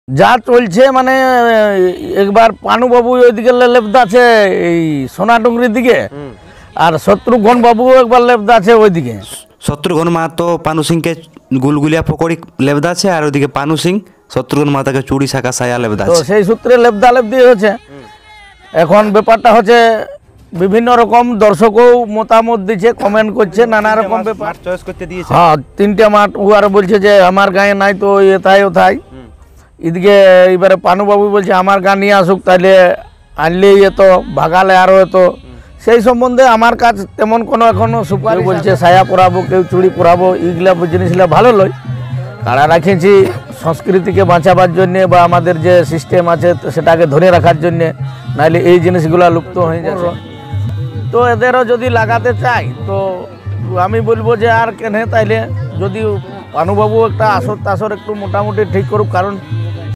যা চলছে মানে একবার পানুবাবু ওইদিকে লেপদা আছে এই সোনাডুঙ্গরির দিকে, আর শত্রুঘ্ন বাবু একবার লেপদা আছে ওইদিকে। শত্রুঘ্ন মাহাতো পানু সিংকে গুলগুলিয়া পকড়ি লেবদা আছে, আর ওইদিকে পানু সিং শত্রুঘ্ন মাহাতাকে চুড়ি শাখা সায়া লেবদা তো আছে। সেই সূত্রে লেপদা লেপদি হচ্ছে। এখন ব্যাপারটা হচ্ছে বিভিন্ন রকম দর্শকও মতামত দিচ্ছে, কমেন্ট করছে নানা রকম ব্যাপার। চয়েস করতে দিয়েছে। হ্যাঁ, 3টে মাঠ ও আর বলছে যে আমার গায়ে নাই তো এথায় ওথায়। এদিকে এবারে পানুবাবু বলছে আমার গান নিয়ে আসুক, তাইলে আনলেই এত ভাগালে আরও এত। সেই সম্বন্ধে আমার কাজ তেমন কোনো এখনো সুপারিশ বলছে সায়া পরাবো, কেউ চুড়ি পরাবো, এইগুলা জিনিসগুলা ভালো লয়। কারা রাখেছি সংস্কৃতিকে বাঁচাবার জন্যে বা আমাদের যে সিস্টেম আছে সেটাকে ধরে রাখার জন্যে, নাহলে এই জিনিসগুলা লুপ্ত হয়ে যাচ্ছে। তো এদেরও যদি লাগাতে চাই তো আমি বলবো যে আর কেন, তাইলে যদি পানুবাবু একটা আসর টাসর একটু মোটামুটি ঠিক করুক, কারণ